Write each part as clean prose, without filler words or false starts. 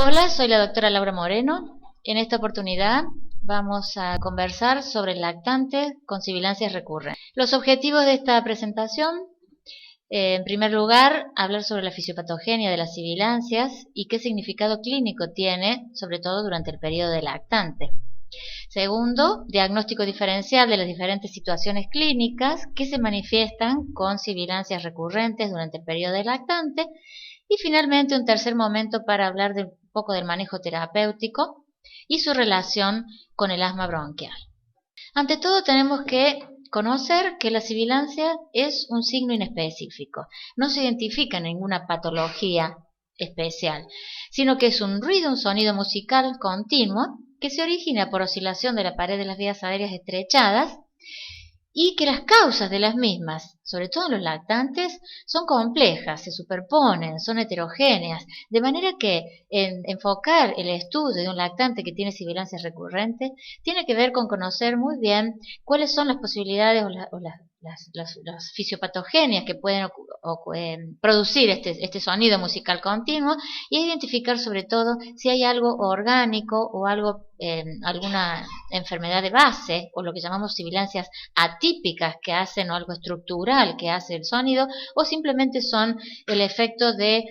Hola, soy la doctora Laura Moreno. En esta oportunidad vamos a conversar sobre el lactante con sibilancias recurrentes. Los objetivos de esta presentación, en primer lugar, hablar sobre la fisiopatogenia de las sibilancias y qué significado clínico tiene, sobre todo durante el periodo de lactante. Segundo, diagnóstico diferencial de las diferentes situaciones clínicas que se manifiestan con sibilancias recurrentes durante el periodo de lactante. Y finalmente, un tercer momento para hablar un poco del manejo terapéutico y su relación con el asma bronquial. Ante todo, tenemos que conocer que la sibilancia es un signo inespecífico. No se identifica ninguna patología especial, sino que es un ruido, un sonido musical continuo que se origina por oscilación de la pared de las vías aéreas estrechadas y que las causas de las mismas, sobre todo en los lactantes, son complejas, se superponen, son heterogéneas, de manera que enfocar el estudio de un lactante que tiene sibilancias recurrentes tiene que ver con conocer muy bien cuáles son las posibilidades o las fisiopatogenias que pueden producir este sonido musical continuo y identificar sobre todo si hay algo orgánico o algo, alguna enfermedad de base o lo que llamamos sibilancias atípicas que hacen o algo estructural que hace el sonido o simplemente son el efecto de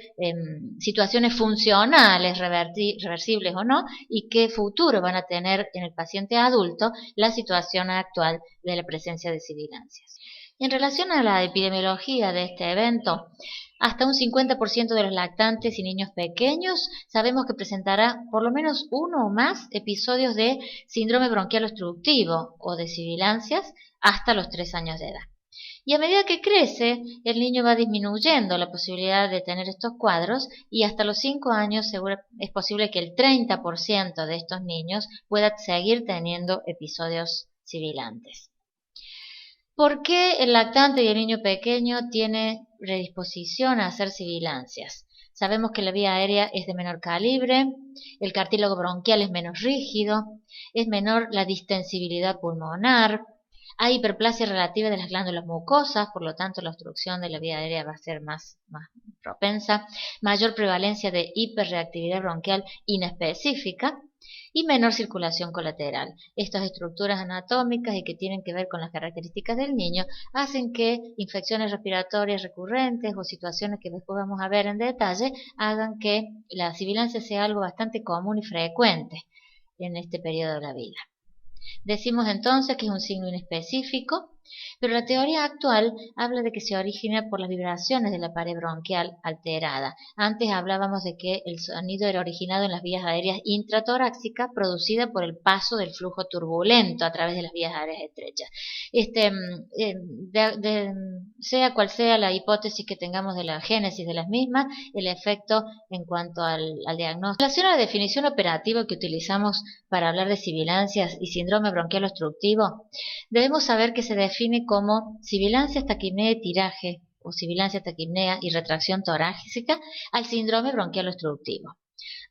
situaciones funcionales reversibles o no y qué futuro van a tener en el paciente adulto la situación actual de la presencia de sibilancias. En relación a la epidemiología de este evento, hasta un 50% de los lactantes y niños pequeños sabemos que presentará por lo menos uno o más episodios de síndrome bronquial obstructivo o de sibilancias hasta los 3 años de edad. Y a medida que crece, el niño va disminuyendo la posibilidad de tener estos cuadros y hasta los 5 años es posible que el 30% de estos niños pueda seguir teniendo episodios sibilantes. ¿Por qué el lactante y el niño pequeño tiene predisposición a hacer sibilancias? Sabemos que la vía aérea es de menor calibre, el cartílago bronquial es menos rígido, es menor la distensibilidad pulmonar, hay hiperplasia relativa de las glándulas mucosas, por lo tanto la obstrucción de la vía aérea va a ser más propensa, mayor prevalencia de hiperreactividad bronquial inespecífica y menor circulación colateral. Estas estructuras anatómicas y que tienen que ver con las características del niño hacen que infecciones respiratorias recurrentes o situaciones que después vamos a ver en detalle hagan que la sibilancia sea algo bastante común y frecuente en este periodo de la vida. Decimos entonces que es un signo inespecífico, pero la teoría actual habla de que se origina por las vibraciones de la pared bronquial alterada. Antes hablábamos de que el sonido era originado en las vías aéreas intratorácicas producida por el paso del flujo turbulento a través de las vías aéreas estrechas. Sea cual sea la hipótesis que tengamos de la génesis de las mismas, el efecto en cuanto al diagnóstico. En relación a la definición operativa que utilizamos para hablar de sibilancias y síndrome bronquial obstructivo, debemos saber que se define como sibilancia, taquipnea y tiraje, o sibilancia, taquipnea y retracción torácica al síndrome bronquial obstructivo.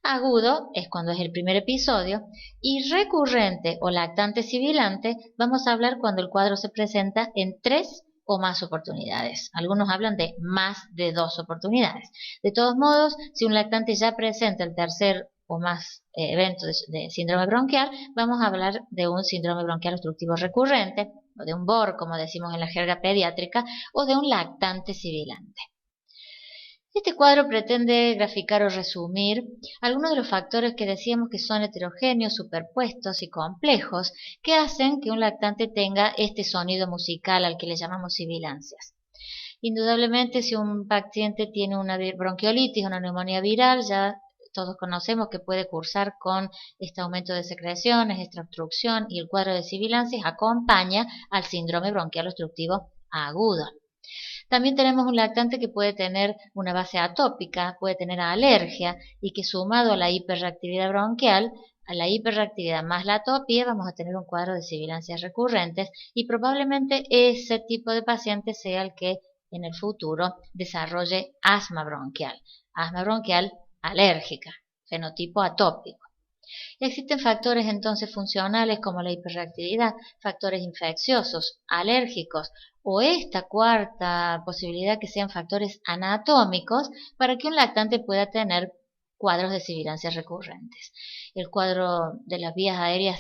Agudo es cuando es el primer episodio y recurrente o lactante sibilante vamos a hablar cuando el cuadro se presenta en 3 o más oportunidades. Algunos hablan de más de 2 oportunidades. De todos modos, si un lactante ya presenta el tercer o más eventos de síndrome bronquial, vamos a hablar de un síndrome bronquial obstructivo recurrente, o de un BOR, como decimos en la jerga pediátrica, o de un lactante sibilante. Este cuadro pretende graficar o resumir algunos de los factores que decíamos que son heterogéneos, superpuestos y complejos, que hacen que un lactante tenga este sonido musical al que le llamamos sibilancias. Indudablemente, si un paciente tiene una bronquiolitis o una neumonía viral, ya todos conocemos que puede cursar con este aumento de secreciones, esta obstrucción y el cuadro de sibilancias acompaña al síndrome bronquial obstructivo agudo. También tenemos un lactante que puede tener una base atópica, puede tener alergia y que sumado a la hiperreactividad bronquial, a la hiperreactividad más la atopía, vamos a tener un cuadro de sibilancias recurrentes y probablemente ese tipo de paciente sea el que en el futuro desarrolle asma bronquial alérgica, fenotipo atópico. Existen factores entonces funcionales como la hiperreactividad, factores infecciosos, alérgicos o esta cuarta posibilidad que sean factores anatómicos para que un lactante pueda tener cuadros de sibilancias recurrentes. El cuadro de las vías aéreas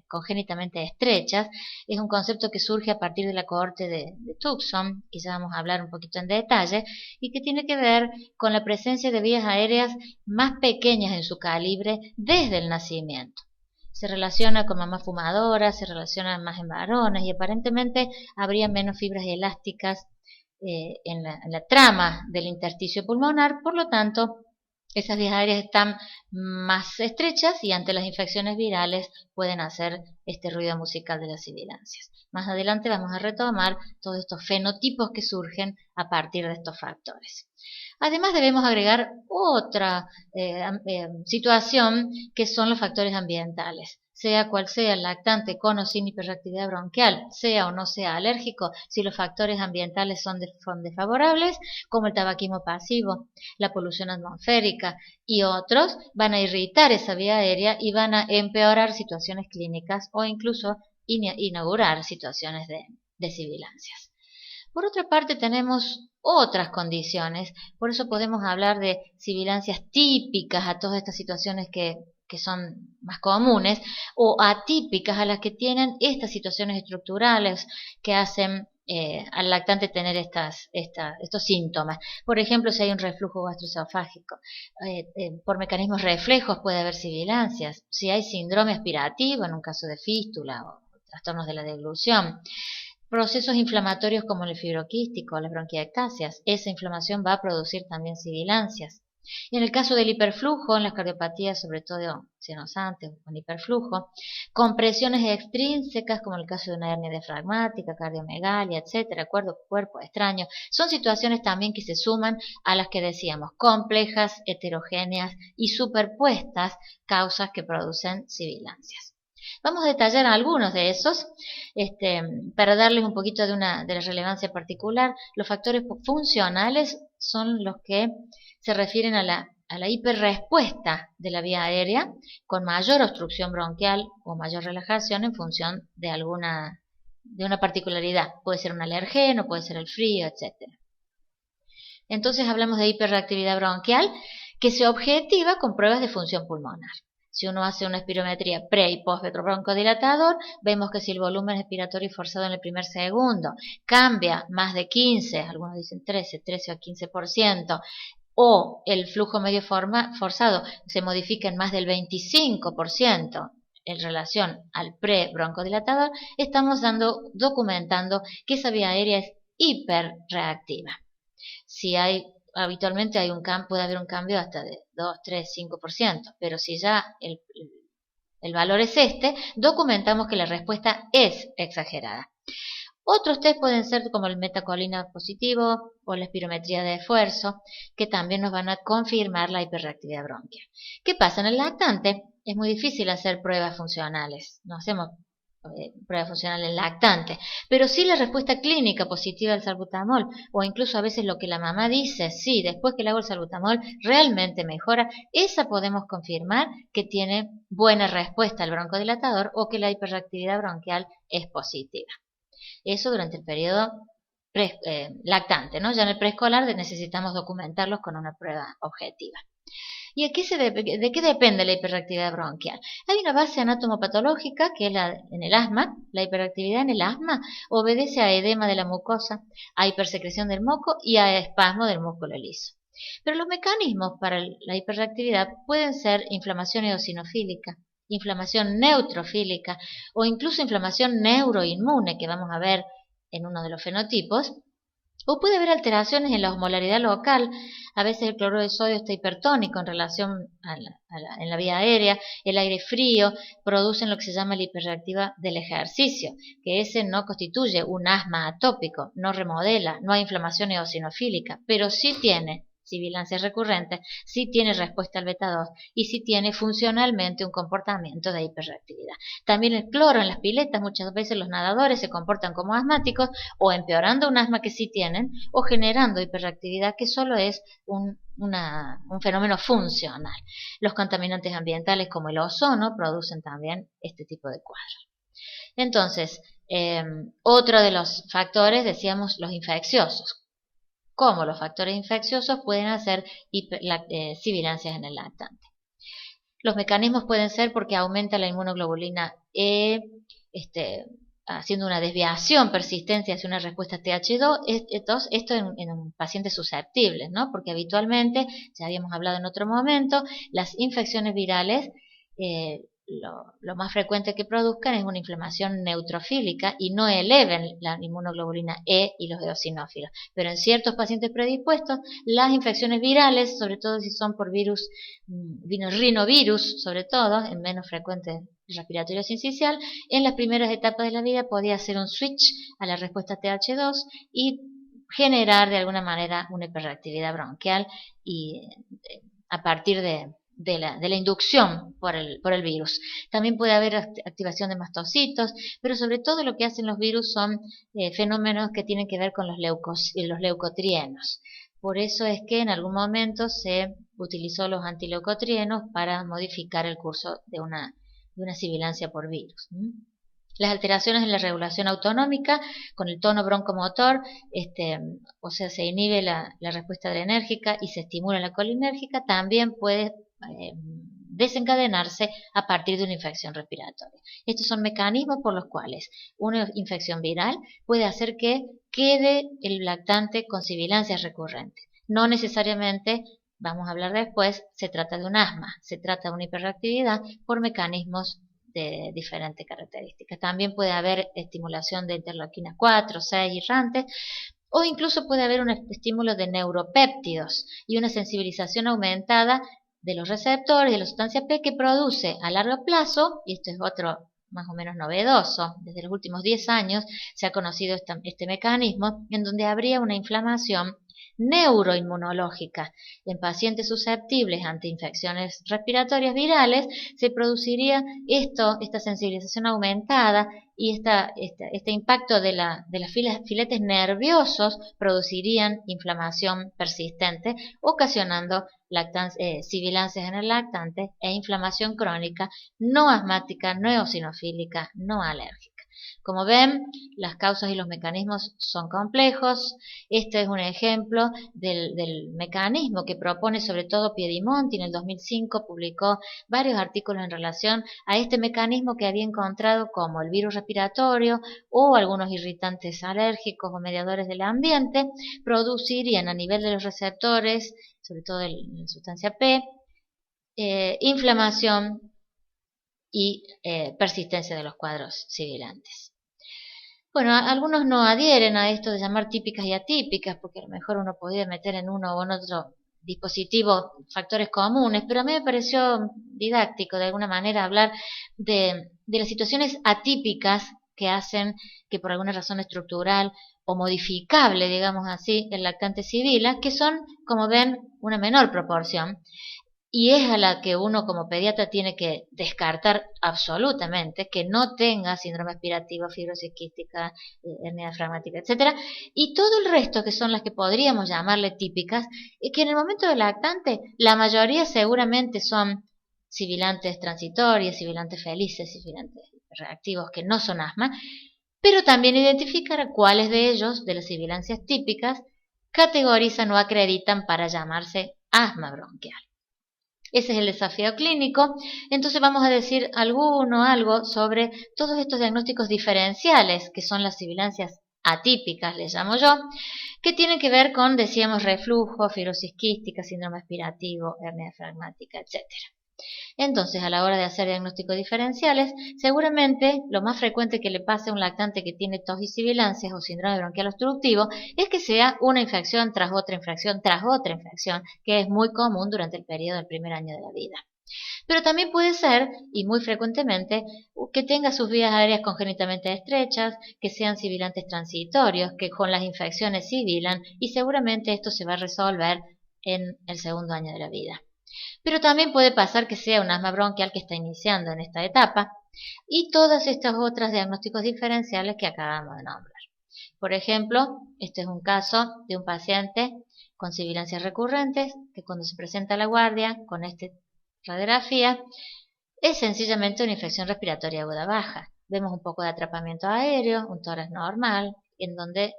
congénitamente estrechas, es un concepto que surge a partir de la cohorte de Tucson, que ya vamos a hablar un poquito en detalle, y que tiene que ver con la presencia de vías aéreas más pequeñas en su calibre desde el nacimiento. Se relaciona con mamás fumadoras, se relaciona más en varones y aparentemente habría menos fibras elásticas en la trama del intersticio pulmonar, por lo tanto, esas vías aéreas están más estrechas y ante las infecciones virales pueden hacer este ruido musical de las sibilancias. Más adelante vamos a retomar todos estos fenotipos que surgen a partir de estos factores. Además debemos agregar otra situación que son los factores ambientales. Sea cual sea el lactante con o sin hiperreactividad bronquial, sea o no sea alérgico, si los factores ambientales son desfavorables, como el tabaquismo pasivo, la polución atmosférica y otros, van a irritar esa vía aérea y van a empeorar situaciones clínicas o incluso inaugurar situaciones de sibilancias. Por otra parte, tenemos otras condiciones, por eso podemos hablar de sibilancias típicas a todas estas situaciones que son más comunes, o atípicas a las que tienen estas situaciones estructurales que hacen al lactante tener estos síntomas. Por ejemplo, si hay un reflujo gastroesofágico, por mecanismos reflejos puede haber sibilancias. Si hay síndrome aspirativo, en un caso de fístula o trastornos de la deglución, procesos inflamatorios como el fibroquístico o las bronquiectasias, esa inflamación va a producir también sibilancias. En el caso del hiperflujo, en las cardiopatías, sobre todo senosantes con hiperflujo, compresiones extrínsecas, como el caso de una hernia diafragmática, cardiomegalia, etcétera, cuerpo extraño, son situaciones también que se suman a las que decíamos, complejas, heterogéneas y superpuestas causas que producen sibilancias. Vamos a detallar algunos de esos para darles un poquito de la relevancia particular. Los factores funcionales son los que se refieren a la hiperrespuesta de la vía aérea con mayor obstrucción bronquial o mayor relajación en función de una particularidad. Puede ser un alergeno, puede ser el frío, etc. Entonces hablamos de hiperreactividad bronquial que se objetiva con pruebas de función pulmonar. Si uno hace una espirometría pre- y post-broncodilatador, vemos que si el volumen expiratorio forzado en el primer segundo cambia más de 15, algunos dicen 13 o 15%, o el flujo medio forzado se modifica en más del 25% en relación al pre-broncodilatador, estamos documentando que esa vía aérea es hiperreactiva. Si habitualmente puede haber un cambio hasta de 2, 3, 5%, pero si ya el valor es documentamos que la respuesta es exagerada. Otros test pueden ser como el metacolina positivo o la espirometría de esfuerzo, que también nos van a confirmar la hiperreactividad bronquial. ¿Qué pasa? En el lactante es muy difícil hacer pruebas funcionales, no hacemos pruebas funcionales en lactante, pero sí la respuesta clínica positiva al salbutamol, o incluso a veces lo que la mamá dice, sí, después que le hago el salbutamol realmente mejora, esa podemos confirmar que tiene buena respuesta al broncodilatador o que la hiperreactividad bronquial es positiva. Eso durante el periodo lactante, ¿no? Ya en el preescolar necesitamos documentarlos con una prueba objetiva. ¿Y de qué depende la hiperreactividad bronquial? Hay una base anatomopatológica que es en el asma. La hiperactividad en el asma obedece a edema de la mucosa, a hipersecreción del moco y a espasmo del músculo liso. Pero los mecanismos para la hiperreactividad pueden ser inflamación eosinofílica, inflamación neutrofílica o incluso inflamación neuroinmune, que vamos a ver en uno de los fenotipos, o puede haber alteraciones en la osmolaridad local. A veces el cloruro de sodio está hipertónico en relación en la vía aérea, el aire frío producen lo que se llama la hiperreactiva del ejercicio, que ese no constituye un asma atópico, no remodela, no hay inflamación eosinofílica, pero sí tiene sibilancias recurrentes, sí tiene respuesta al beta-2 y sí tiene funcionalmente un comportamiento de hiperreactividad. También el cloro en las piletas, muchas veces los nadadores se comportan como asmáticos o empeorando un asma que sí tienen o generando hiperreactividad que solo es un fenómeno funcional. Los contaminantes ambientales como el ozono producen también este tipo de cuadros. Entonces, otro de los factores, decíamos, los infecciosos. cómo los factores infecciosos pueden hacer sibilancias en el lactante. Los mecanismos pueden ser porque aumenta la inmunoglobulina E, haciendo una desviación persistente hacia una respuesta TH2, esto en pacientes susceptibles, ¿no? Porque habitualmente, ya habíamos hablado en otro momento, las infecciones virales, lo más frecuente que produzcan es una inflamación neutrofílica y no eleven la inmunoglobulina E y los eosinófilos. Pero en ciertos pacientes predispuestos, las infecciones virales, sobre todo si son por virus, rinovirus, sobre todo, en menos frecuente respiratorio sincicial, en las primeras etapas de la vida podía hacer un switch a la respuesta TH2 y generar de alguna manera una hiperreactividad bronquial y a partir de la inducción por el virus. También puede haber activación de mastocitos, pero sobre todo lo que hacen los virus son fenómenos que tienen que ver con los leucotrienos. Por eso es que en algún momento se utilizó los antileucotrienos para modificar el curso de una sibilancia por virus. Las alteraciones en la regulación autonómica con el tono broncomotor, o sea, se inhibe la respuesta adrenérgica y se estimula la colinérgica, también puede desencadenarse a partir de una infección respiratoria. Estos son mecanismos por los cuales una infección viral puede hacer que quede el lactante con sibilancias recurrentes. No necesariamente, vamos a hablar después, se trata de un asma, se trata de una hiperreactividad por mecanismos de diferentes características. También puede haber estimulación de interleuquinas 4, 6 irrantes, o incluso puede haber un estímulo de neuropéptidos y una sensibilización aumentada de los receptores de la sustancia P que produce a largo plazo, y esto es otro más o menos novedoso, desde los últimos 10 años se ha conocido este mecanismo, en donde habría una inflamación neuroinmunológica. En pacientes susceptibles ante infecciones respiratorias virales se produciría esta sensibilización aumentada y este impacto de los filetes nerviosos producirían inflamación persistente, ocasionando sibilancias en el lactante e inflamación crónica no asmática, no eosinofílica, no alérgica. Como ven, las causas y los mecanismos son complejos. Este es un ejemplo del mecanismo que propone sobre todo Piedimonti. En el 2005 publicó varios artículos en relación a este mecanismo que había encontrado como el virus respiratorio o algunos irritantes alérgicos o mediadores del ambiente producirían a nivel de los receptores, sobre todo de la sustancia P, inflamación y persistencia de los cuadros sibilantes. Bueno, algunos no adhieren a esto de llamar típicas y atípicas, porque a lo mejor uno podía meter en uno o en otro dispositivo factores comunes, pero a mí me pareció didáctico de alguna manera hablar de las situaciones atípicas que hacen que por alguna razón estructural o modificable, digamos así, el lactante sibila, que son, como ven, una menor proporción. Y es a la que uno como pediatra tiene que descartar absolutamente, que no tenga síndrome aspirativo, fibrosis quística, hernia diafragmática, etc. Y todo el resto, que son las que podríamos llamarle típicas, que en el momento del lactante, la mayoría seguramente son sibilantes transitorios, sibilantes felices, sibilantes reactivos que no son asma, pero también identificar cuáles de ellos, de las sibilancias típicas, categorizan o acreditan para llamarse asma bronquial. Ese es el desafío clínico. Entonces vamos a decir algo sobre todos estos diagnósticos diferenciales, que son las sibilancias atípicas, les llamo yo, que tienen que ver con, decíamos, reflujo, fibrosis quística, síndrome aspirativo, hernia diafragmática, etc. Entonces, a la hora de hacer diagnósticos diferenciales, seguramente lo más frecuente que le pase a un lactante que tiene tos y sibilancias o síndrome bronquial obstructivo es que sea una infección tras otra infección tras otra infección, que es muy común durante el periodo del primer año de la vida. Pero también puede ser, y muy frecuentemente, que tenga sus vías aéreas congénitamente estrechas, que sean sibilantes transitorios, que con las infecciones sibilan, y seguramente esto se va a resolver en el segundo año de la vida. Pero también puede pasar que sea un asma bronquial que está iniciando en esta etapa y todas estas otras diagnósticos diferenciales que acabamos de nombrar. Por ejemplo, este es un caso de un paciente con sibilancias recurrentes que cuando se presenta a la guardia con esta radiografía es sencillamente una infección respiratoria aguda baja. Vemos un poco de atrapamiento aéreo, un tórax normal, en donde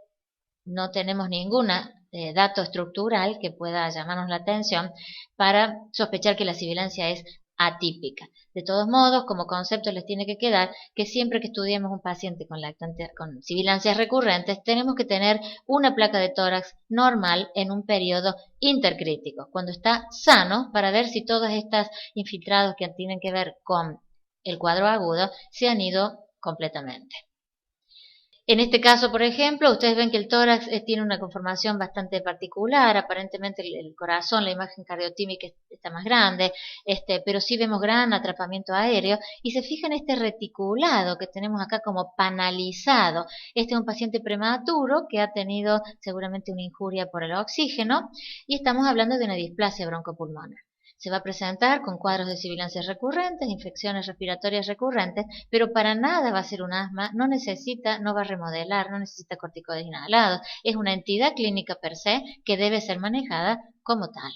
no tenemos ninguna dato estructural que pueda llamarnos la atención para sospechar que la sibilancia es atípica. De todos modos, como concepto les tiene que quedar que siempre que estudiemos un paciente con sibilancias recurrentes, tenemos que tener una placa de tórax normal en un periodo intercrítico, cuando está sano, para ver si todas estas infiltrados que tienen que ver con el cuadro agudo se han ido completamente. En este caso, por ejemplo, ustedes ven que el tórax tiene una conformación bastante particular, aparentemente el corazón, la imagen cardiotímica está más grande, pero sí vemos gran atrapamiento aéreo, y se fijan este reticulado que tenemos acá como panalizado. Este es un paciente prematuro que ha tenido seguramente una injuria por el oxígeno, y estamos hablando de una displasia broncopulmonar. Se va a presentar con cuadros de sibilancias recurrentes, infecciones respiratorias recurrentes, pero para nada va a ser un asma, no va a remodelar, no necesita corticoides inhalados. Es una entidad clínica per se que debe ser manejada como tal.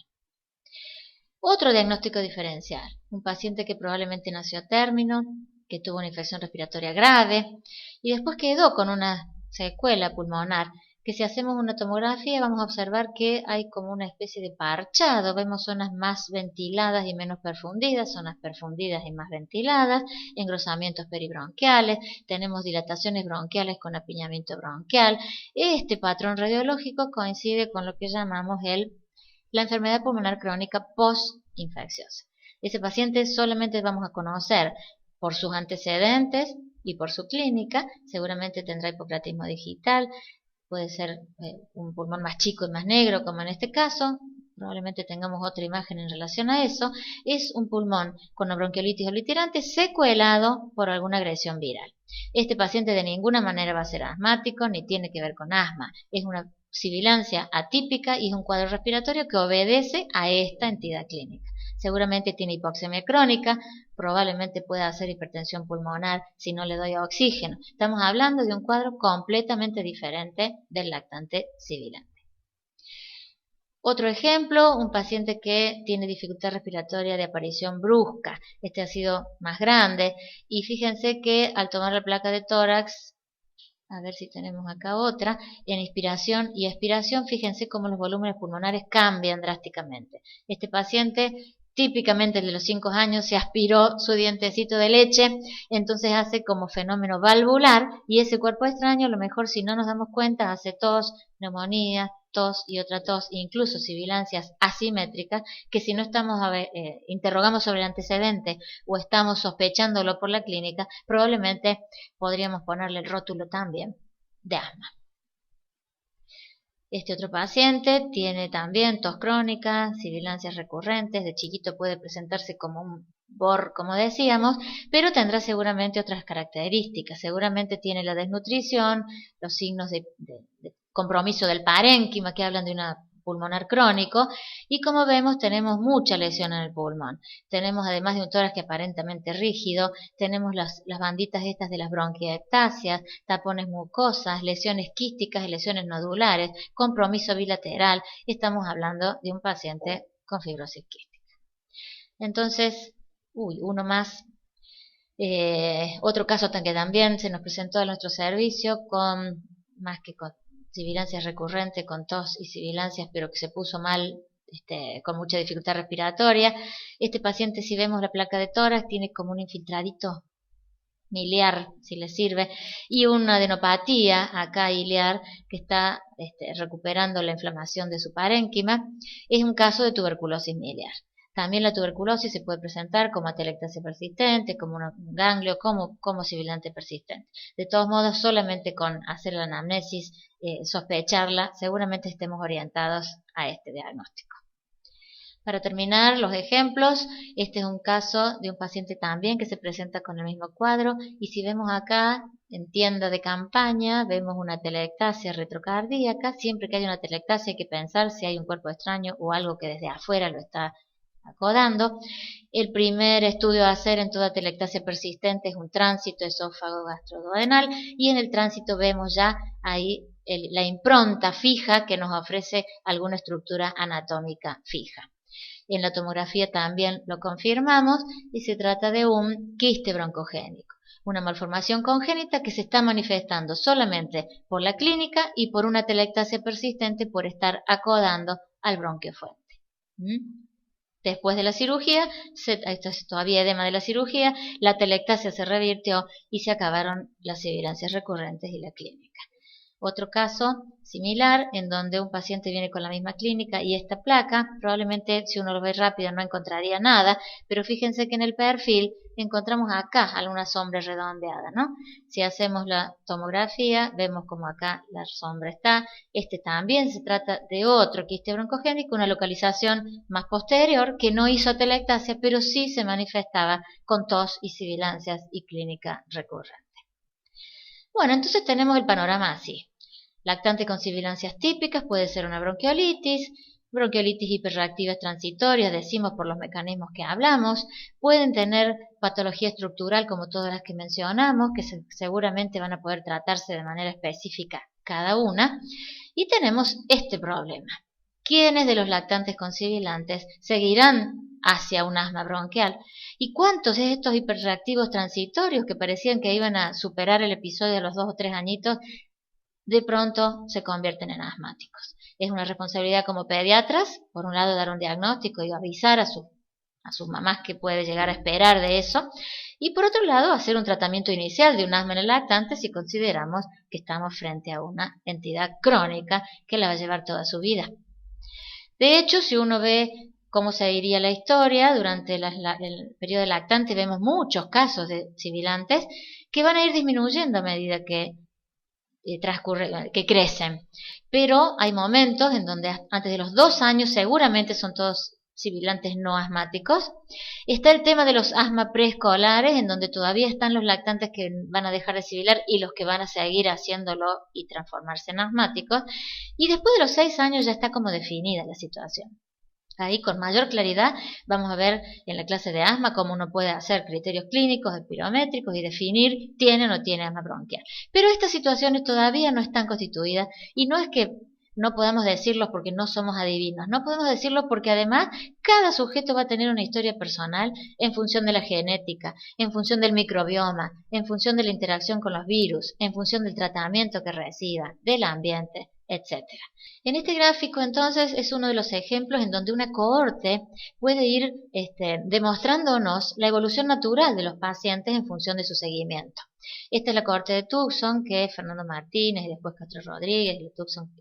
Otro diagnóstico diferencial, un paciente que probablemente nació a término, que tuvo una infección respiratoria grave y después quedó con una secuela pulmonar, que si hacemos una tomografía vamos a observar que hay como una especie de parchado, vemos zonas más ventiladas y menos perfundidas, zonas perfundidas y más ventiladas, engrosamientos peribronquiales, tenemos dilataciones bronquiales con apiñamiento bronquial. Este patrón radiológico coincide con lo que llamamos la enfermedad pulmonar crónica post-infecciosa. Ese paciente solamente vamos a conocer por sus antecedentes y por su clínica, seguramente tendrá hipocratismo digital, puede ser un pulmón más chico y más negro, como en este caso, probablemente tengamos otra imagen en relación a eso. Es un pulmón con bronquiolitis obliterante secuelado por alguna agresión viral. Este paciente de ninguna manera va a ser asmático ni tiene que ver con asma, es una sibilancia atípica y es un cuadro respiratorio que obedece a esta entidad clínica. Seguramente tiene hipoxemia crónica, probablemente pueda hacer hipertensión pulmonar si no le doy oxígeno. Estamos hablando de un cuadro completamente diferente del lactante sibilante. Otro ejemplo, un paciente que tiene dificultad respiratoria de aparición brusca. Este ha sido más grande y fíjense que al tomar la placa de tórax, a ver si tenemos acá otra, en inspiración y expiración, fíjense cómo los volúmenes pulmonares cambian drásticamente. Este paciente, típicamente de los 5 años, se aspiró su dientecito de leche, entonces hace como fenómeno valvular, y ese cuerpo extraño, a lo mejor si no nos damos cuenta, hace tos, neumonía, tos y otra tos, incluso sibilancias asimétricas, que si no estamos interrogamos sobre el antecedente o estamos sospechándolo por la clínica, probablemente podríamos ponerle el rótulo también de asma. Este otro paciente tiene también tos crónica, sibilancias recurrentes, de chiquito puede presentarse como un BOR, como decíamos, pero tendrá seguramente otras características. Seguramente tiene la desnutrición, los signos de compromiso del parénquima que hablan de una pulmonar crónico, y como vemos tenemos mucha lesión en el pulmón. Tenemos además de un tórax que aparentemente rígido, tenemos las banditas estas de las bronquiectasias, tapones mucosas, lesiones quísticas y lesiones nodulares, compromiso bilateral. Estamos hablando de un paciente con fibrosis quística. Entonces, uno más. Otro caso que también se nos presentó a nuestro servicio con sibilancias recurrentes, con tos y sibilancias, pero que se puso mal, con mucha dificultad respiratoria. Este paciente, si vemos la placa de tórax, tiene como un infiltradito miliar, si le sirve, y una adenopatía acá iliar que está recuperando la inflamación de su parénquima. Es un caso de tuberculosis miliar. También la tuberculosis se puede presentar como atelectasia persistente, como un ganglio, como sibilante persistente. De todos modos, solamente con hacer la anamnesis, sospecharla, seguramente estemos orientados a este diagnóstico. Para terminar, los ejemplos, este es un caso de un paciente también que se presenta con el mismo cuadro, y si vemos acá, en tienda de campaña, vemos una atelectasia retrocardíaca. Siempre que hay una atelectasia hay que pensar si hay un cuerpo extraño o algo que desde afuera lo está acodando. El primer estudio a hacer en toda atelectasia persistente es un tránsito esófago-gastroduodenal, y en el tránsito vemos ya ahí la impronta fija que nos ofrece alguna estructura anatómica fija. En la tomografía también lo confirmamos y se trata de un quiste broncogénico. una malformación congénita que se está manifestando solamente por la clínica y por una atelectasia persistente por estar acodando al bronquio fuente. Después de la cirugía, esto es todavía edema de la cirugía, la atelectasia se revirtió y se acabaron las sibilancias recurrentes y la clínica. Otro caso similar, en donde un paciente viene con la misma clínica y esta placa, probablemente si uno lo ve rápido no encontraría nada, pero fíjense que en el perfil encontramos acá alguna sombra redondeada, ¿no? Si hacemos la tomografía, vemos como acá la sombra está. Este también se trata de otro quiste broncogénico, una localización más posterior que no hizo atelectasia, pero sí se manifestaba con tos y sibilancias y clínica recurrente. Bueno, entonces tenemos el panorama así. Lactante con sibilancias típicas puede ser una bronquiolitis hiperreactivas transitorias, decimos por los mecanismos que hablamos, pueden tener patología estructural como todas las que mencionamos, que seguramente van a poder tratarse de manera específica cada una, y tenemos este problema. ¿Quiénes de los lactantes con sibilantes seguirán hacia un asma bronquial? ¿Y cuántos de estos hiperreactivos transitorios que parecían que iban a superar el episodio de los 2 o 3 añitos, de pronto se convierten en asmáticos? Es una responsabilidad como pediatras, por un lado dar un diagnóstico y avisar a sus mamás qué puede llegar a esperar de eso, y por otro lado hacer un tratamiento inicial de un asma en el lactante si consideramos que estamos frente a una entidad crónica que la va a llevar toda su vida. De hecho, si uno ve cómo se iría la historia, durante el periodo lactante vemos muchos casos de sibilantes que van a ir disminuyendo a medida que crecen. Pero hay momentos en donde antes de los 2 años seguramente son todos sibilantes no asmáticos. Está el tema de los asma preescolares, en donde todavía están los lactantes que van a dejar de sibilar y los que van a seguir haciéndolo y transformarse en asmáticos. Y después de los 6 años ya está como definida la situación. Ahí con mayor claridad vamos a ver en la clase de asma cómo uno puede hacer criterios clínicos, espirométricos y definir tiene o no tiene asma bronquial. Pero estas situaciones todavía no están constituidas y no es que no podamos decirlos porque no somos adivinos, no podemos decirlo porque además cada sujeto va a tener una historia personal en función de la genética, en función del microbioma, en función de la interacción con los virus, en función del tratamiento que reciba, del ambiente, etc. En este gráfico entonces es uno de los ejemplos en donde una cohorte puede ir demostrándonos la evolución natural de los pacientes en función de su seguimiento. Esta es la cohorte de Tucson, que es Fernando Martínez y después Castro Rodríguez, y Tucson,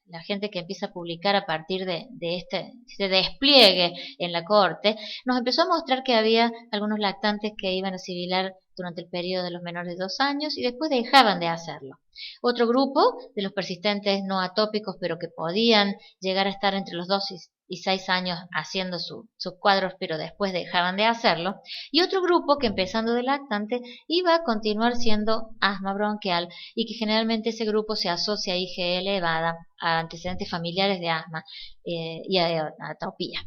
la gente que empieza a publicar a partir de este despliegue en la cohorte, nos empezó a mostrar que había algunos lactantes que iban a sibilar durante el periodo de los menores de 2 años y después dejaban de hacerlo. Otro grupo de los persistentes no atópicos, pero que podían llegar a estar entre los 2 y 6 años haciendo sus cuadros, pero después dejaban de hacerlo. Y otro grupo que empezando de lactante iba a continuar siendo asma bronquial y que generalmente ese grupo se asocia a IgE elevada, a antecedentes familiares de asma y a atopía.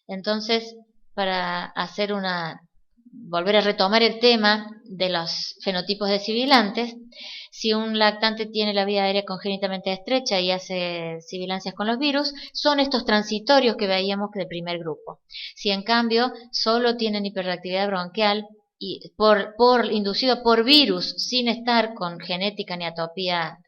Entonces, para volver a retomar el tema de los fenotipos de sibilantes, si un lactante tiene la vía aérea congénitamente estrecha y hace sibilancias con los virus, son estos transitorios que veíamos del primer grupo. Si en cambio solo tienen hiperreactividad bronquial y inducido por virus sin estar con genética ni atopía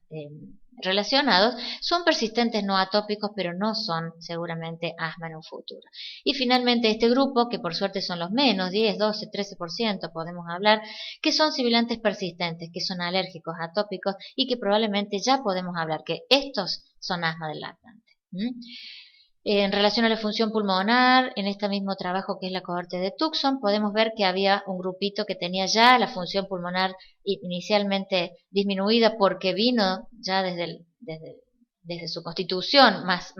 relacionados, son persistentes no atópicos, pero no son seguramente asma en un futuro. Y finalmente este grupo, que por suerte son los menos, 10, 12, 13% podemos hablar, que son sibilantes persistentes, que son alérgicos, atópicos y que probablemente ya podemos hablar que estos son asma del lactante. En relación a la función pulmonar, en este mismo trabajo que es la cohorte de Tucson, podemos ver que había un grupito que tenía ya la función pulmonar inicialmente disminuida porque vino ya desde su constitución más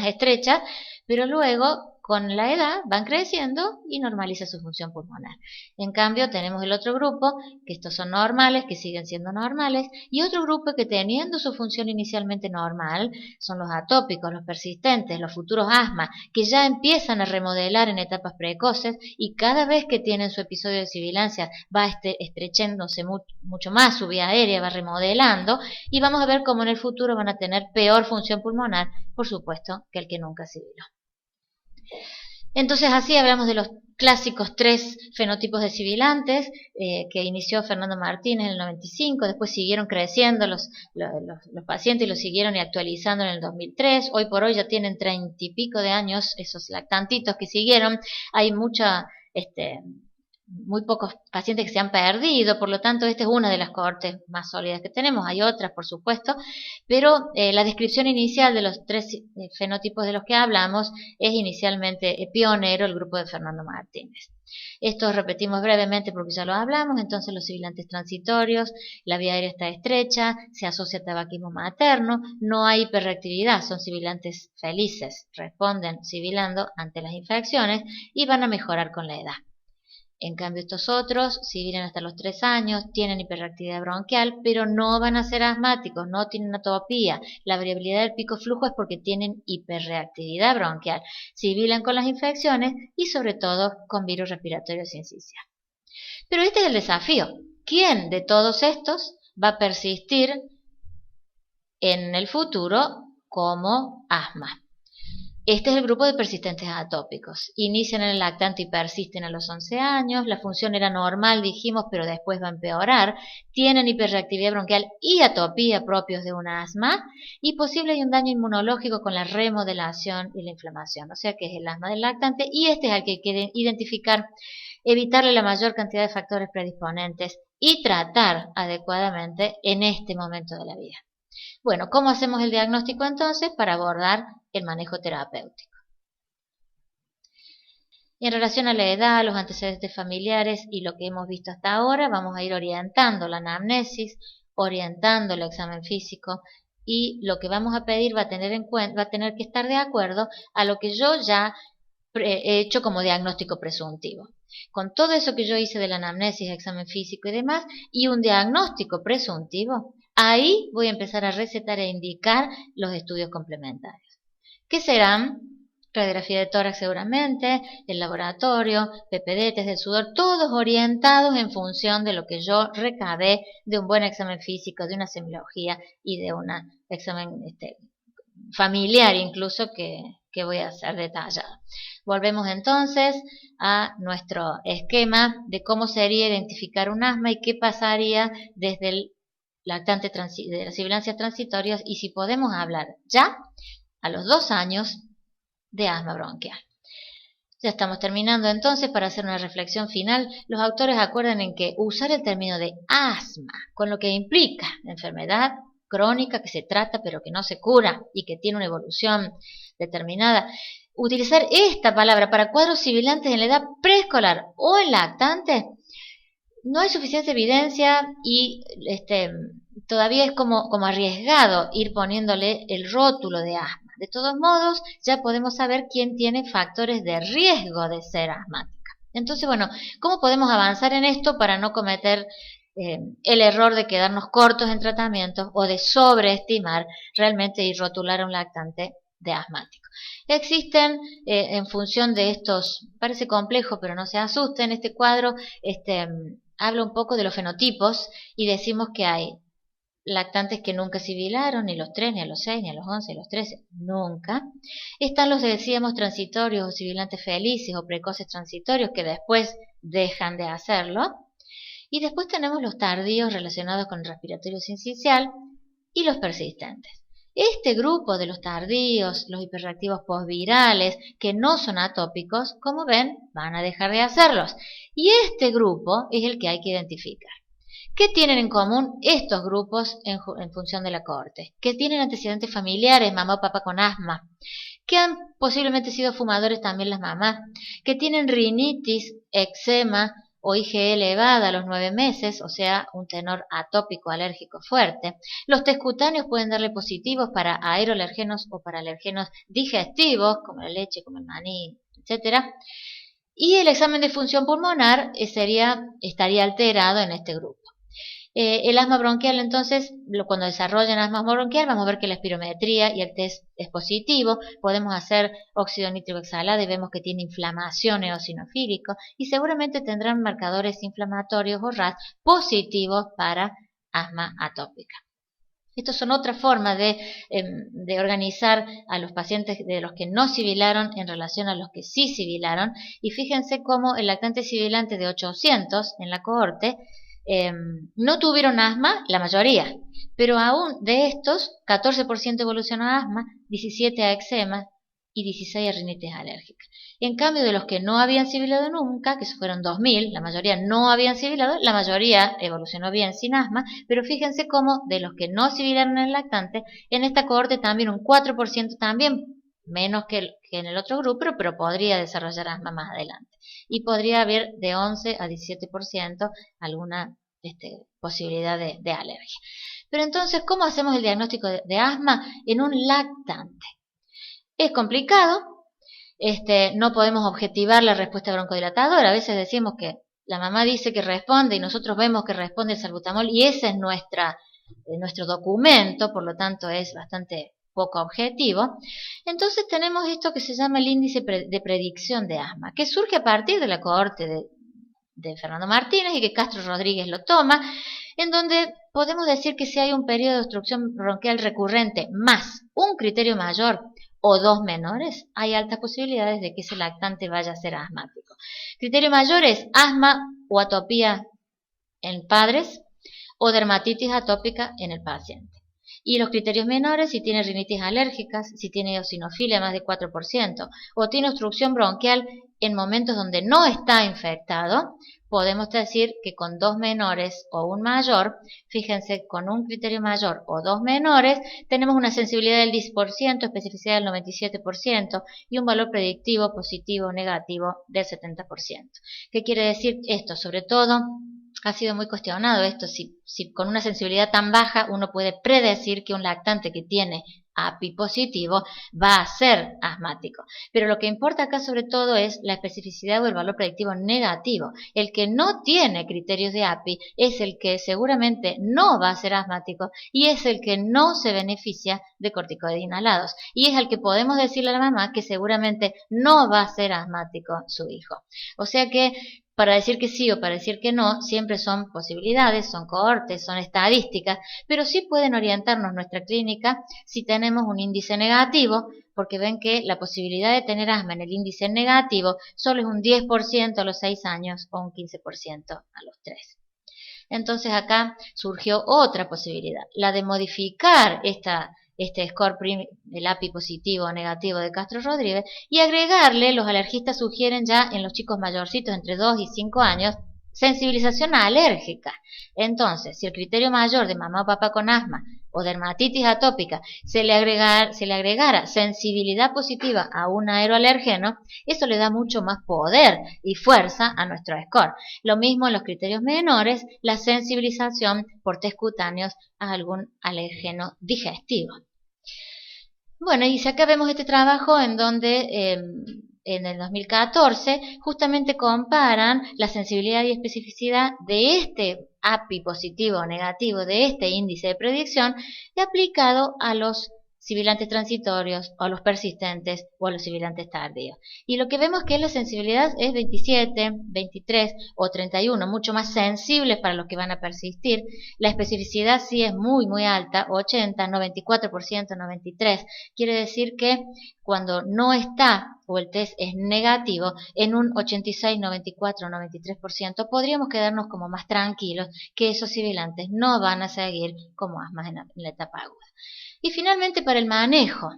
estrecha, pero luego con la edad van creciendo y normaliza su función pulmonar. En cambio tenemos el otro grupo, que estos son normales, que siguen siendo normales, y otro grupo que teniendo su función inicialmente normal, son los atópicos, los persistentes, los futuros asma, que ya empiezan a remodelar en etapas precoces y cada vez que tienen su episodio de sibilancia va estrechándose mucho más su vía aérea, va remodelando, y vamos a ver cómo en el futuro van a tener peor función pulmonar, por supuesto, que el que nunca sibiló. Entonces así hablamos de los clásicos 3 fenotipos de sibilantes que inició Fernando Martínez en el 95, después siguieron creciendo los pacientes y los siguieron y actualizando en el 2003, hoy por hoy ya tienen 30 y pico de años esos lactantitos que siguieron, hay muy pocos pacientes que se han perdido, por lo tanto esta es una de las cohortes más sólidas que tenemos, hay otras por supuesto, pero la descripción inicial de los 3 fenotipos de los que hablamos es inicialmente pionero el grupo de Fernando Martínez. Esto repetimos brevemente porque ya lo hablamos, entonces los sibilantes transitorios, la vía aérea está estrecha, se asocia a tabaquismo materno, no hay hiperreactividad, son sibilantes felices, responden sibilando ante las infecciones y van a mejorar con la edad. En cambio estos otros, si viven hasta los 3 años, tienen hiperreactividad bronquial, pero no van a ser asmáticos, no tienen atopía. La variabilidad del pico flujo es porque tienen hiperreactividad bronquial, sibilan con las infecciones y sobre todo con virus respiratorio sincicial. Pero este es el desafío. ¿Quién de todos estos va a persistir en el futuro como asma? Este es el grupo de persistentes atópicos. Inician en el lactante y persisten a los 11 años. La función era normal, dijimos, pero después va a empeorar. Tienen hiperreactividad bronquial y atopía propios de un asma. Y posible hay un daño inmunológico con la remodelación y la inflamación. O sea que es el asma del lactante y este es al que hay que identificar, evitarle la mayor cantidad de factores predisponentes y tratar adecuadamente en este momento de la vida. Bueno, ¿cómo hacemos el diagnóstico entonces para abordar el manejo terapéutico? En relación a la edad, los antecedentes familiares y lo que hemos visto hasta ahora, vamos a ir orientando la anamnesis, orientando el examen físico y lo que vamos a pedir va a tener que estar de acuerdo a lo que yo ya he hecho como diagnóstico presuntivo. Con todo eso que yo hice de la anamnesis, examen físico y demás, y un diagnóstico presuntivo, ahí voy a empezar a recetar e indicar los estudios complementarios. ¿Qué serán? Radiografía de tórax seguramente, el laboratorio, PPD, test del sudor, todos orientados en función de lo que yo recabé de un buen examen físico, de una semiología y de un examen familiar incluso que voy a hacer detallado. Volvemos entonces a nuestro esquema de cómo sería identificar un asma y qué pasaría desde el lactante de las sibilancias transitorias y si podemos hablar ya a los 2 años de asma bronquial. Ya estamos terminando entonces para hacer una reflexión final. Los autores acuerdan en que usar el término de asma con lo que implica enfermedad crónica que se trata pero que no se cura y que tiene una evolución determinada. Utilizar esta palabra para cuadros sibilantes en la edad preescolar o en lactante, no hay suficiente evidencia y todavía es como arriesgado ir poniéndole el rótulo de asma. De todos modos, ya podemos saber quién tiene factores de riesgo de ser asmática. Entonces, bueno, ¿cómo podemos avanzar en esto para no cometer el error de quedarnos cortos en tratamientos o de sobreestimar realmente y rotular a un lactante de asmático? Existen, en función de estos, parece complejo, pero no se asusten, este cuadro habla un poco de los fenotipos y decimos que hay lactantes que nunca sibilaron, ni los 3, ni a los 6, ni a los 11, ni a los 13, nunca. Están los, decíamos, transitorios o sibilantes felices o precoces transitorios que después dejan de hacerlo. Y después tenemos los tardíos relacionados con el respiratorio sincicial y los persistentes. Este grupo de los tardíos, los hiperreactivos postvirales, que no son atópicos, como ven, van a dejar de hacerlos. Y este grupo es el que hay que identificar. ¿Qué tienen en común estos grupos en función de la cohorte? Que tienen antecedentes familiares, mamá o papá con asma, que han posiblemente sido fumadores también las mamás, que tienen rinitis, eczema o IgE elevada a los 9 meses, o sea, un tenor atópico alérgico fuerte. Los test cutáneos pueden darle positivos para aeroalergenos o para alergenos digestivos, como la leche, como el maní, etc. Y el examen de función pulmonar estaría alterado en este grupo. El asma bronquial, entonces, cuando desarrollan asma bronquial, vamos a ver que la espirometría y el test es positivo. Podemos hacer óxido nítrico exhalado y vemos que tiene inflamación eosinofílico y seguramente tendrán marcadores inflamatorios o RAS positivos para asma atópica. Estas son otras formas de organizar a los pacientes de los que no sibilaron en relación a los que sí sibilaron. Y fíjense cómo el lactante sibilante de 800 en la cohorte no tuvieron asma, la mayoría, pero aún de estos, 14% evolucionó a asma, 17 a eczema y 16 a rinitis alérgica. En cambio, de los que no habían sibilado nunca, que fueron 2000, la mayoría no habían sibilado, la mayoría evolucionó bien sin asma, pero fíjense cómo de los que no sibilaron en el lactante, en esta cohorte también un 4% también, menos que en el otro grupo, pero podría desarrollar asma más adelante. Y podría haber de 11 a 17% alguna posibilidad de alergia. Pero entonces, ¿cómo hacemos el diagnóstico de asma en un lactante? Es complicado, no podemos objetivar la respuesta broncodilatadora. A veces decimos que la mamá dice que responde y nosotros vemos que responde el salbutamol y ese es nuestro documento, por lo tanto es bastante poco objetivo. Entonces tenemos esto que se llama el índice de predicción de asma, que surge a partir de la cohorte de Fernando Martínez y que Castro Rodríguez lo toma, en donde podemos decir que si hay un periodo de obstrucción bronquial recurrente más un criterio mayor o dos menores, hay altas posibilidades de que ese lactante vaya a ser asmático. Criterio mayor es asma o atopía en padres o dermatitis atópica en el paciente. Y los criterios menores, si tiene rinitis alérgicas, si tiene eosinofilia más de 4%, o tiene obstrucción bronquial en momentos donde no está infectado, podemos decir que con dos menores o un mayor, fíjense, con un criterio mayor o dos menores, tenemos una sensibilidad del 10%, especificidad del 97% y un valor predictivo positivo o negativo del 70%. ¿Qué quiere decir esto? Sobre todo, ha sido muy cuestionado esto, si con una sensibilidad tan baja uno puede predecir que un lactante que tiene API positivo va a ser asmático. Pero lo que importa acá sobre todo es la especificidad o el valor predictivo negativo. El que no tiene criterios de API es el que seguramente no va a ser asmático y es el que no se beneficia de corticoides inhalados. Y es al que podemos decirle a la mamá que seguramente no va a ser asmático su hijo. O sea que para decir que sí o para decir que no, siempre son posibilidades, son cohortes, son estadísticas, pero sí pueden orientarnos nuestra clínica si tenemos un índice negativo, porque ven que la posibilidad de tener asma en el índice negativo solo es un 10% a los 6 años o un 15% a los 3. Entonces acá surgió otra posibilidad, la de modificar este score el API positivo o negativo de Castro Rodríguez y agregarle, los alergistas sugieren ya en los chicos mayorcitos entre 2 y 5 años, sensibilización alérgica. Entonces, si el criterio mayor de mamá o papá con asma o dermatitis atópica se le agregara sensibilidad positiva a un aeroalergeno, eso le da mucho más poder y fuerza a nuestro score. Lo mismo en los criterios menores, la sensibilización por test cutáneos a algún alergeno digestivo. Bueno, y si acá vemos este trabajo en donde en el 2014 justamente comparan la sensibilidad y especificidad de este API positivo o negativo, de este índice de predicción, y aplicado a los sibilantes transitorios o a los persistentes o a los sibilantes tardíos. Y lo que vemos que la sensibilidad es 27, 23 o 31, mucho más sensibles para los que van a persistir. La especificidad sí es muy muy alta, 80, 94%, 93%. Quiere decir que cuando no está o el test es negativo, en un 86, 94, 93% podríamos quedarnos como más tranquilos que esos sibilantes no van a seguir como asmas en la etapa aguda. Y finalmente para el manejo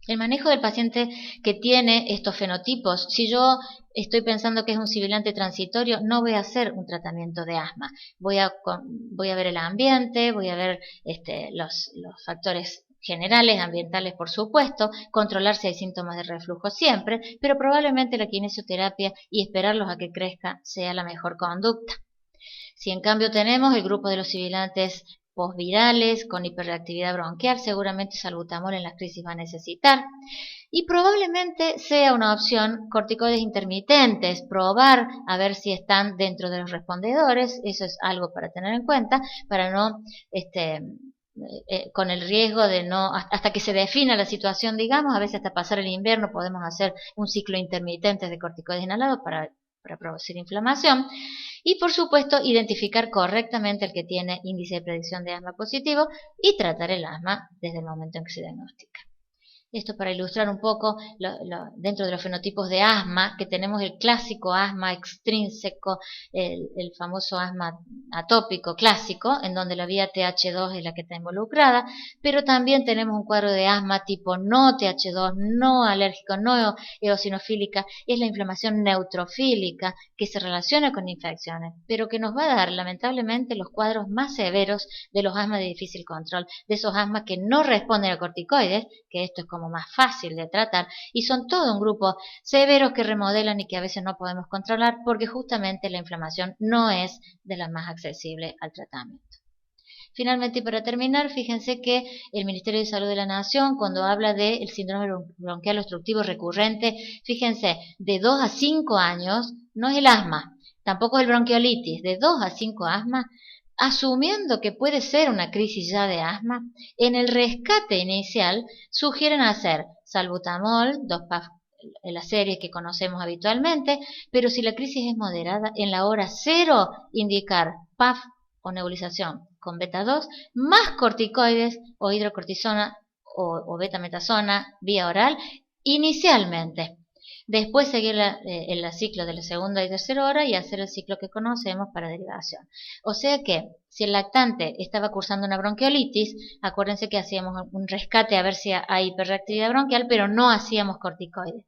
del paciente que tiene estos fenotipos. Si yo estoy pensando que es un sibilante transitorio, no voy a hacer un tratamiento de asma. Voy a ver el ambiente, voy a ver los factores generales, ambientales por supuesto, controlar si hay síntomas de reflujo siempre, pero probablemente la kinesioterapia y esperarlos a que crezca sea la mejor conducta. Si en cambio tenemos el grupo de los sibilantes postvirales con hiperreactividad bronquial, seguramente salbutamol en las crisis va a necesitar. Y probablemente sea una opción corticoides intermitentes, probar a ver si están dentro de los respondedores, eso es algo para tener en cuenta, para no, con el riesgo de no, hasta que se defina la situación, digamos, a veces hasta pasar el invierno podemos hacer un ciclo intermitente de corticoides inhalados para para producir inflamación. Y por supuesto, identificar correctamente el que tiene índice de predicción de asma positivo y tratar el asma desde el momento en que se diagnostica. Esto para ilustrar un poco dentro de los fenotipos de asma, que tenemos el clásico asma extrínseco, el famoso asma atópico clásico, en donde la vía TH2 es la que está involucrada, pero también tenemos un cuadro de asma tipo no TH2, no alérgico, no eosinofílica, es la inflamación neutrofílica que se relaciona con infecciones, pero que nos va a dar lamentablemente los cuadros más severos de los asmas de difícil control, de esos asmas que no responden a corticoides, que esto es como más fácil de tratar, y son todo un grupo severos que remodelan y que a veces no podemos controlar porque justamente la inflamación no es de la más accesible al tratamiento. Finalmente, y para terminar, fíjense que el Ministerio de Salud de la Nación, cuando habla del síndrome bronquial obstructivo recurrente, fíjense, de 2 a 5 años no es el asma, tampoco es el bronquiolitis, de 2 a 5 asmas, asumiendo que puede ser una crisis ya de asma, en el rescate inicial sugieren hacer salbutamol, 2 PAF, en las series que conocemos habitualmente, pero si la crisis es moderada, en la hora 0 indicar PAF o nebulización con beta 2, más corticoides o hidrocortisona o betametasona vía oral inicialmente. Después seguir el ciclo de la segunda y tercera hora y hacer el ciclo que conocemos para derivación. O sea que, si el lactante estaba cursando una bronquiolitis, acuérdense que hacíamos un rescate a ver si hay hiperreactividad bronquial, pero no hacíamos corticoides.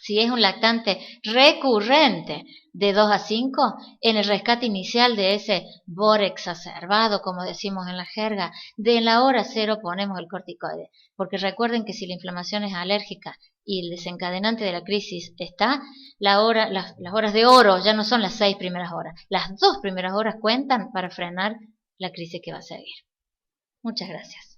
Si es un lactante recurrente de 2 a 5, en el rescate inicial de ese BOR exacerbado, como decimos en la jerga, de la hora 0 ponemos el corticoide. Porque recuerden que si la inflamación es alérgica y el desencadenante de la crisis está, las horas de oro ya no son las 6 primeras horas. Las 2 primeras horas cuentan para frenar la crisis que va a seguir. Muchas gracias.